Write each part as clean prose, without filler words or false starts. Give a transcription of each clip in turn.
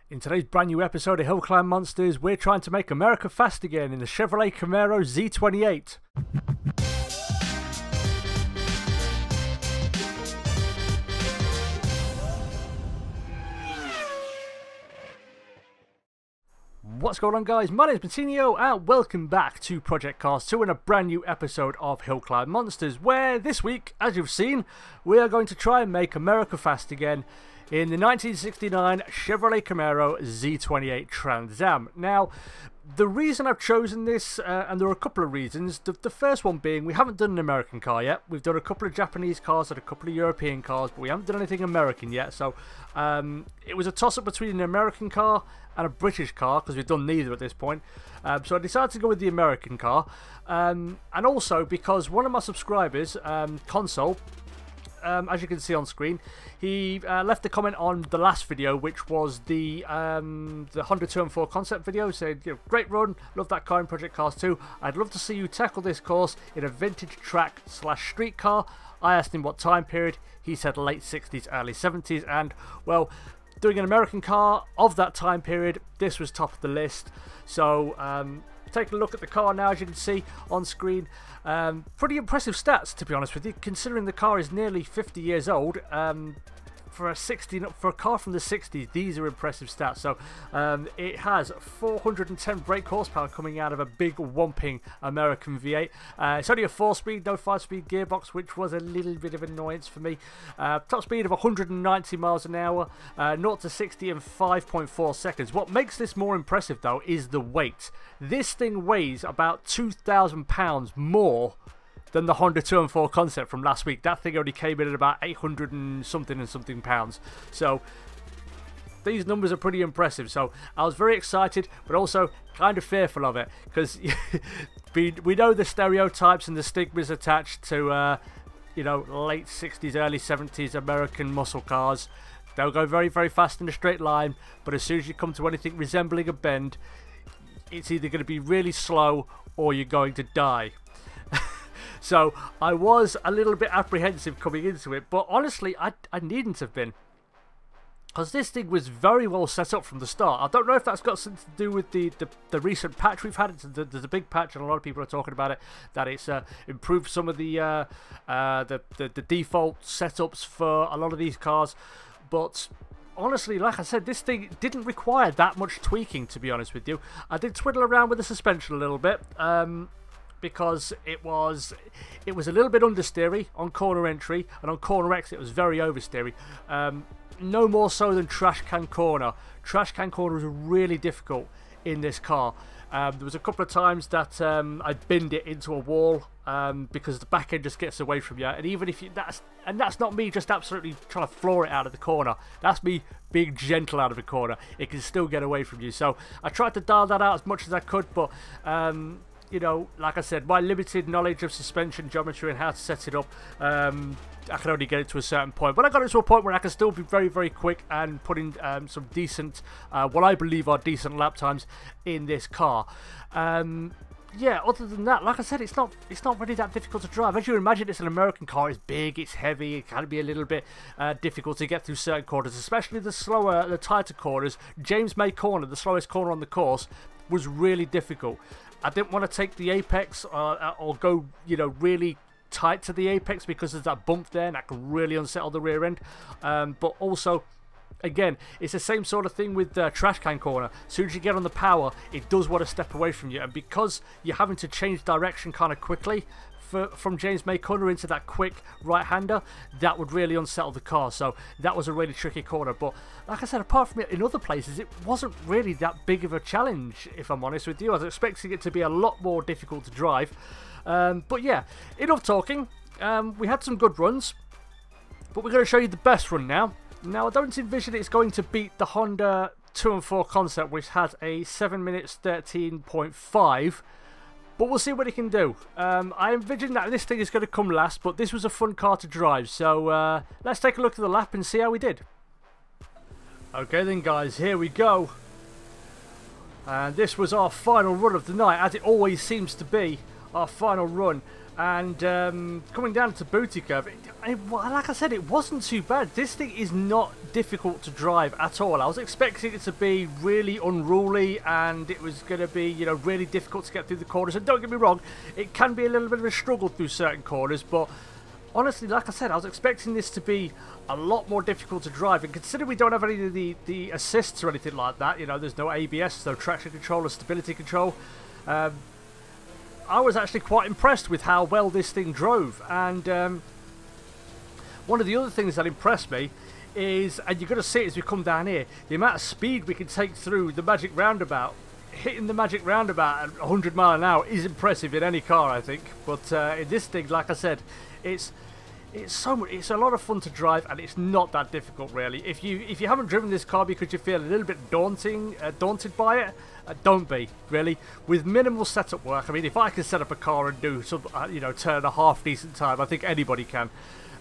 In today's brand new episode of Hillclimb Monsters, we're trying to make America fast again in the Chevrolet Camaro Z28. What's going on, guys? My name is Martinio and welcome back to Project Cars 2 and a brand new episode of Hillclimb Monsters, where this week, as you've seen, we are going to try and make America fast again in the 1969 Chevrolet Camaro Z28 Trans Am. Now, the reason I've chosen this, and there are a couple of reasons, the first one being we haven't done an American car yet. We've done a couple of Japanese cars and a couple of European cars, but we haven't done anything American yet. So it was a toss-up between an American car and a British car, because we've done neither at this point. So I decided to go with the American car, and also because one of my subscribers, Console, as you can see on screen, he left a comment on the last video, which was the Honda 2M4 concept video, saying, great run, love that car in Project Cars 2. I'd love to see you tackle this course in a vintage track / street car. I asked him what time period. He said late 60s, early 70s, and, well, doing an American car of that time period, this was top of the list. So, taking a look at the car now, as you can see on screen. Pretty impressive stats, to be honest with you, considering the car is nearly 50 years old. For a car from the 60s, these are impressive stats. So it has 410 brake horsepower coming out of a big whomping American V8. It's only a 4-speed, no 5-speed gearbox, which was a little bit of annoyance for me. Top speed of 190 miles an hour, 0 to 60 in 5.4 seconds. What makes this more impressive, though, is the weight. This thing weighs about 2,000 pounds more than the Honda 2M4 concept from last week. That thing only came in at about 800 and something pounds. So these numbers are pretty impressive. So I was very excited, but also kind of fearful of it, because we know the stereotypes and the stigmas attached to late 60s, early 70s American muscle cars. They'll go very, very fast in a straight line, but as soon as you come to anything resembling a bend, it's either going to be really slow or you're going to die. So I was a little bit apprehensive coming into it, but honestly, I needn't have been, because this thing was very well set up from the start. I don't know if that's got something to do with the recent patch we've had. There's a big patch, and a lot of people are talking about it, that it's improved some of the default setups for a lot of these cars. But honestly, like I said, this thing didn't require that much tweaking, to be honest with you. I did twiddle around with the suspension a little bit, because it was a little bit understeery on corner entry, and on corner exit it was very oversteery. No more so than trash can corner. Trash can corner was really difficult in this car. There was a couple of times that I binned it into a wall, because the back end just gets away from you, and even if that's not me just absolutely trying to floor it out of the corner. That's me being gentle out of the corner. It can still get away from you. So I tried to dial that out as much as I could, but like I said, my limited knowledge of suspension geometry and how to set it up, I can only get it to a certain point. But I got it to a point where I can still be very, very quick and put in some decent, what I believe are decent lap times in this car. Yeah, other than that, like I said, it's not really that difficult to drive. As you imagine, it's an American car. It's big, it's heavy. It can be a little bit difficult to get through certain corners, especially the tighter corners. James May corner, the slowest corner on the course, was really difficult. I didn't want to take the apex or go, really tight to the apex, because there's that bump there and that can really unsettle the rear end. But also, again, it's the same sort of thing with trash can corner. As soon as you get on the power, it does want to step away from you, and because you're having to change direction kind of quickly from James May corner into that quick right-hander, that would really unsettle the car. So that was a really tricky corner. But like I said, apart from it, in other places, it wasn't really that big of a challenge, if I'm honest with you. I was expecting it to be a lot more difficult to drive. But yeah, enough talking. We had some good runs, but we're going to show you the best run now. Now, I don't envision it's going to beat the Honda 2M4 concept, which has a 7 minutes 13.5. But we'll see what it can do. I envision that this thing is going to come last, but this was a fun car to drive. So let's take a look at the lap and see how we did. Okay then, guys, here we go. And this was our final run of the night, as it always seems to be our final run. And coming down to booty curve, like I said, it wasn't too bad. This thing is not difficult to drive at all. I was expecting it to be really unruly, and it was going to be, you know, really difficult to get through the corners. And don't get me wrong, it can be a little bit of a struggle through certain corners, but honestly, like I said, I was expecting this to be a lot more difficult to drive. And considering we don't have any of the assists or anything like that, you know, there's no ABS, no traction control or stability control, I was actually quite impressed with how well this thing drove. And one of the other things that impressed me is, and you're going to see it as we come down here, the amount of speed we can take through the magic roundabout. Hitting the magic roundabout at 100 miles an hour is impressive in any car, I think. But in this thing, like I said, it's a lot of fun to drive, and it's not that difficult really. If you haven't driven this car because you feel a little bit daunted by it, don't be, really. With minimal setup work, I mean, if I can set up a car and do some, you know, turn a half decent time, I think anybody can.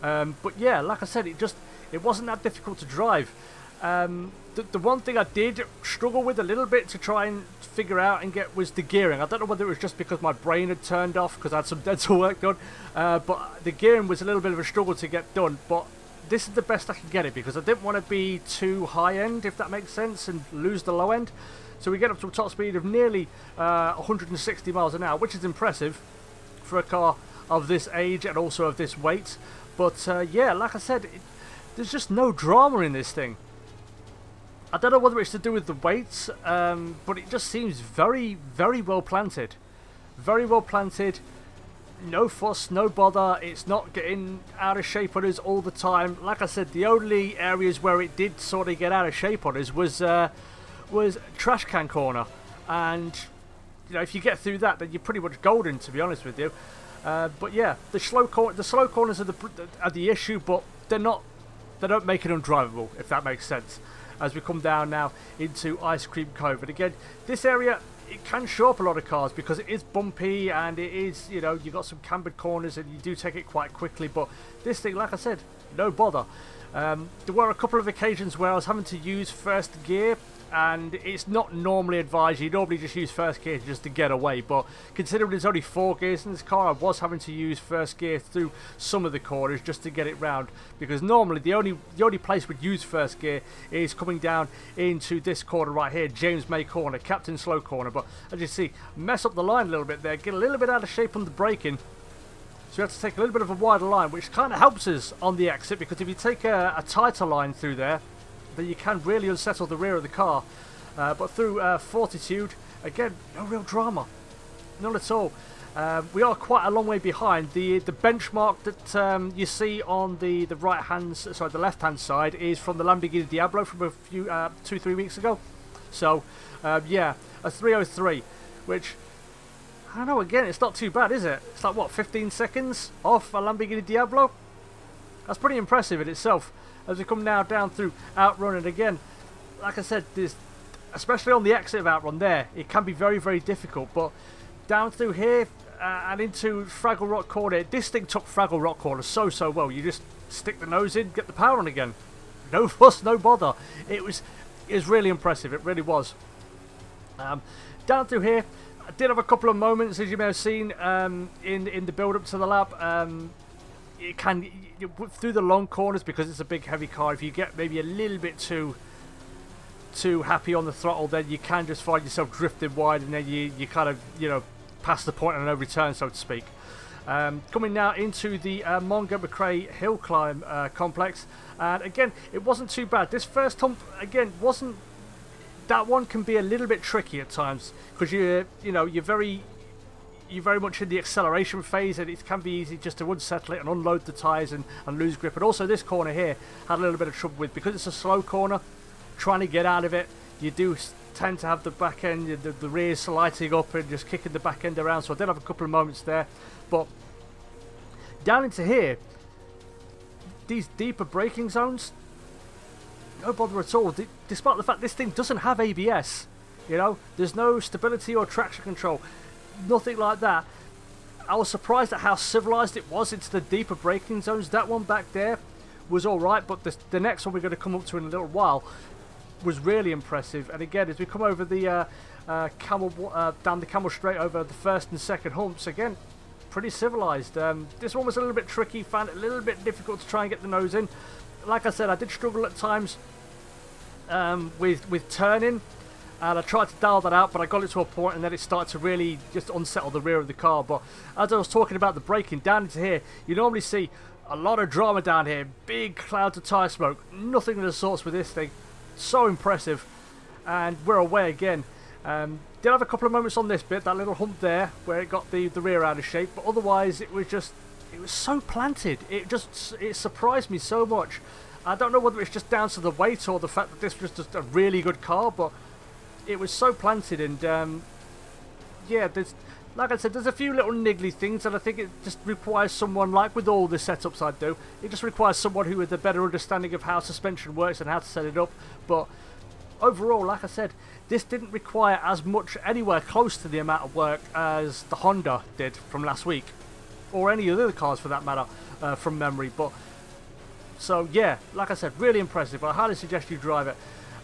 But yeah, like I said, it wasn't that difficult to drive. The one thing I did struggle with a little bit to try and figure out and get was the gearing. I don't know whether it was just because my brain had turned off because I had some dental work done, but the gearing was a little bit of a struggle to get done. But this is the best I can get it because I didn't want to be too high end, if that makes sense, and lose the low end. So we get up to a top speed of nearly 160 miles an hour, which is impressive for a car of this age and also of this weight. But yeah, like I said, there's just no drama in this thing. I don't know whether it's to do with the weights, but it just seems very, very well planted. Very well planted. No fuss, no bother. It's not getting out of shape on us all the time. Like I said, the only areas where it did sort of get out of shape on us was trash can corner. And you know, if you get through that, then you're pretty much golden, to be honest with you. But yeah, the slow corners are the issue, but they don't make it undrivable, if that makes sense. As we come down now into Ice Cream Cove, and again, this area, it can show up a lot of cars because it is bumpy and it is, you know, you've got some cambered corners and you do take it quite quickly. But this thing, like I said, no bother. There were a couple of occasions where I was having to use first gear, and it's not normally advised. You normally just use first gear just to get away, but considering there's only 4 gears in this car, I was having to use first gear through some of the corners just to get it round, because normally the only place we'd use first gear is coming down into this corner right here, James May corner, Captain Slow corner. But as you see, mess up the line a little bit there, get a little bit out of shape on the braking. So we have to take a little bit of a wider line, which kind of helps us on the exit, because if you take a tighter line through there, then you can really unsettle the rear of the car. But through Fortitude, again, no real drama, none at all. We are quite a long way behind. The benchmark that you see on the left hand side is from the Lamborghini Diablo from a few 2-3 weeks ago. So yeah, a 303, which I don't know, again, it's not too bad, is it? It's like, what, 15 seconds off a Lamborghini Diablo? That's pretty impressive in itself. As we come now down through Outrun, and again, like I said, especially on the exit of Outrun there, it can be very, very difficult. But down through here and into Fraggle Rock Corner, this thing took Fraggle Rock Corner so well. You just stick the nose in, get the power on again. No fuss, no bother. It was really impressive, it really was. Down through here, I did have a couple of moments, as you may have seen, in the build-up to the lap. It can, through the long corners, because it's a big heavy car, if you get maybe a little bit too happy on the throttle, then you can just find yourself drifting wide, and then you kind of, you know, pass the point on no return, so to speak. Coming now into the Montgomery McRae hill climb complex, and again, it wasn't too bad. This first hump, again, wasn't, that one can be a little bit tricky at times, because you're very much in the acceleration phase, and it can be easy just to unsettle it and unload the tyres and lose grip. And also this corner here had a little bit of trouble with, because it's a slow corner, trying to get out of it, you do tend to have the back end, the rear sliding up and just kicking the back end around. So I did have a couple of moments there. But down into here, these deeper braking zones, no bother at all, despite the fact this thing doesn't have ABS. You know, there's no stability or traction control, nothing like that. I was surprised at how civilized it was into the deeper braking zones. That one back there was alright, but the next one we're going to come up to in a little while was really impressive. And again, as we come over the down the Camel Straight over the first and second humps, again, pretty civilized. This one was a little bit tricky, found it a little bit difficult to try and get the nose in. Like I said, I did struggle at times with turning, and I tried to dial that out, but I got it to a point and then it started to really just unsettle the rear of the car. But as I was talking about the braking, down into here, you normally see a lot of drama down here, big clouds of tyre smoke, nothing of the sorts with this thing. So impressive, and we're away again. Did have a couple of moments on this bit, that little hump there where it got the rear out of shape, but otherwise it was so planted. It surprised me so much. I don't know whether it's just down to the weight or the fact that this was just a really good car, but it was so planted. And yeah, like I said, there's a few little niggly things, and I think it just requires someone, like with all the setups I do, it just requires someone who has a better understanding of how suspension works and how to set it up. But overall, like I said, this didn't require as much, anywhere close to the amount of work as the Honda did from last week, or any of the other cars for that matter, from memory. But so yeah, like I said, really impressive. I highly suggest you drive it.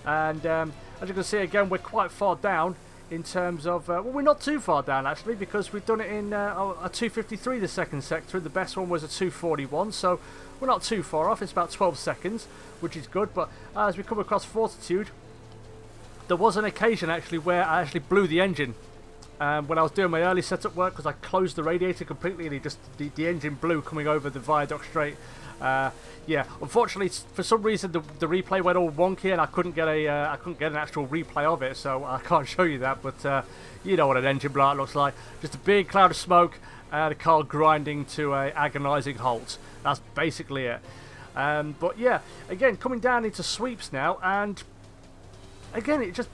And as you can see, again, we're quite far down in terms of, well, we're not too far down actually, because we've done it in a 253, the second sector. The best one was a 241, so we're not too far off. It's about 12 seconds, which is good. But as we come across Fortitude, there was an occasion actually where I actually blew the engine when I was doing my early setup work, because I closed the radiator completely and the engine blew coming over the viaduct straight. Yeah, unfortunately, for some reason the replay went all wonky and I couldn't get an actual replay of it, so I can't show you that. But you know what an engine blowout looks like. Just a big cloud of smoke and a car grinding to a agonising halt. That's basically it. But yeah, again, coming down into sweeps now, and again, it just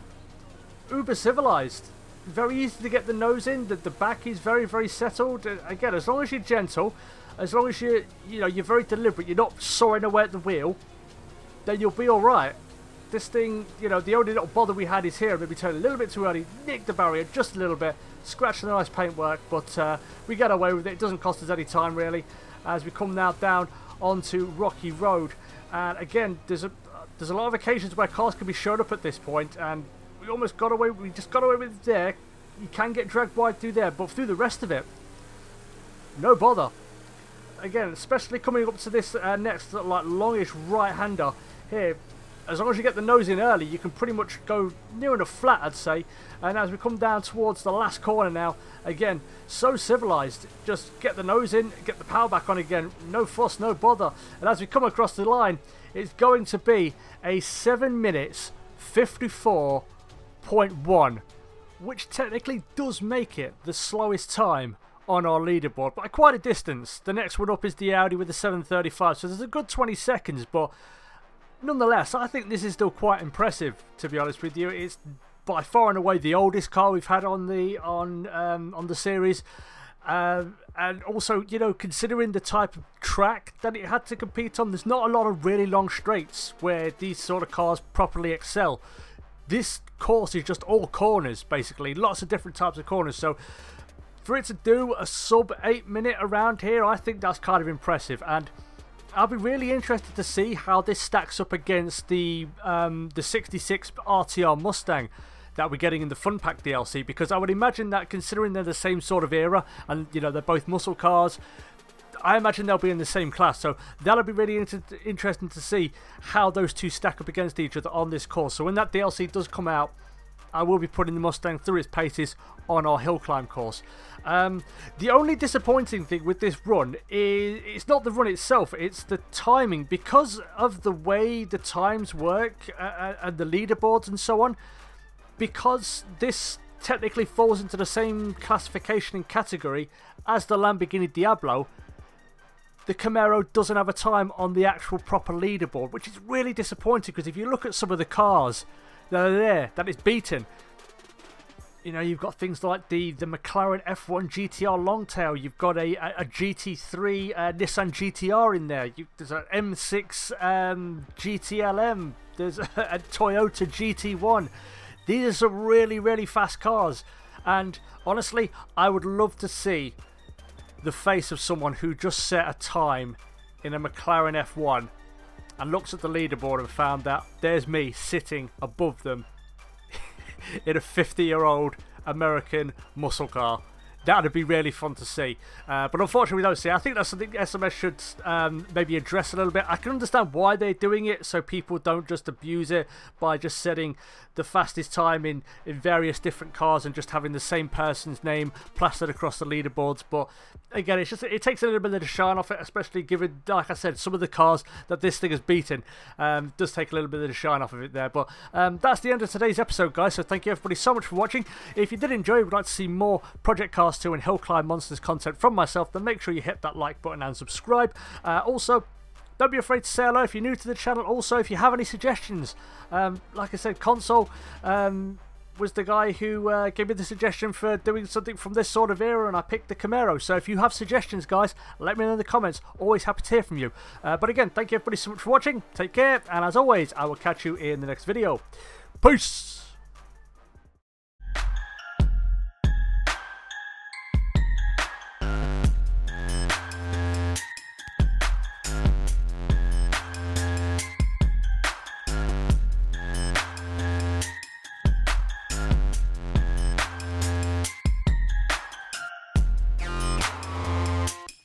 uber civilized. Very easy to get the nose in. The back is very, very settled. Again, as long as you're gentle, as long as you're very deliberate, you're not soaring away at the wheel, then you'll be all right. This thing, the only little bother we had is here. Maybe turn a little bit too early, nick the barrier just a little bit, scratch the nice paintwork, but we get away with it. It doesn't cost us any time really. As we come now down onto Rocky Road, and again, there's a lot of occasions where cars can be showed up at this point, and we almost got away. We just got away with it there. You can get dragged wide through there, but through the rest of it, no bother. Again, especially coming up to this next like longish right-hander here, as long as you get the nose in early, you can pretty much go near enough flat, I'd say. And as we come down towards the last corner now, again, so civilized. Just get the nose in, get the power back on again, no fuss, no bother. And as we come across the line, it's going to be a 7 minutes 54.1, which technically does make it the slowest time on our leaderboard, but by quite a distance. The next one up is the Audi with the 735, so there's a good 20 seconds, but nonetheless, I think this is still quite impressive, to be honest with you. It's by far and away the oldest car we've had on the series, and also, considering the type of track that it had to compete on, there's not a lot of really long straights where these sort of cars properly excel. This course is just all corners, basically, lots of different types of corners, so for it to do a sub 8 minute around here, I think that's kind of impressive. And I'll be really interested to see how this stacks up against the 66 RTR Mustang that we're getting in the Fun Pack DLC, because I would imagine that, considering they're the same sort of era and they're both muscle cars, I imagine they'll be in the same class. So that'll be really interesting to see how those two stack up against each other on this course. So when that DLC does come out, I will be putting the Mustang through its paces on our hill climb course. The only disappointing thing with this run is it's not the run itself, it's the timing. Because of the way the times work and the leaderboards and so on, because this technically falls into the same classification and category as the Lamborghini Diablo, the Camaro doesn't have a time on the actual proper leaderboard, which is really disappointing, because if you look at some of the cars that are there, that is beaten, you've got things like the McLaren F1 GTR Longtail, you've got a GT3 Nissan GTR in there, there's an M6 GTLM, there's a Toyota GT1. These are some really, really fast cars, and honestly, I would love to see the face of someone who just set a time in a McLaren F1 and looks at the leaderboard and found that there's me sitting above them in a 50-year-old American muscle car. That would be really fun to see, but unfortunately we don't see it. I think that's something SMS should maybe address a little bit. I can understand why they're doing it, so people don't just abuse it by just setting the fastest time in various different cars and just having the same person's name plastered across the leaderboards. But again, it takes a little bit of the shine off it, especially given, like I said, some of the cars that this thing has beaten does take a little bit of the shine off of it there. But that's the end of today's episode, guys, so thank you everybody so much for watching. If you did enjoy, would like to see more Project Cars 2 and Hill Climb Monsters content from myself, then make sure you hit that like button and subscribe. Also, don't be afraid to say hello if you're new to the channel. Also, if you have any suggestions, like I said, Console was the guy who gave me the suggestion for doing something from this sort of era, and I picked the Camaro. So if you have suggestions, guys, let me know in the comments. Always happy to hear from you. But again, thank you everybody so much for watching. Take care, and as always, I will catch you in the next video. Peace!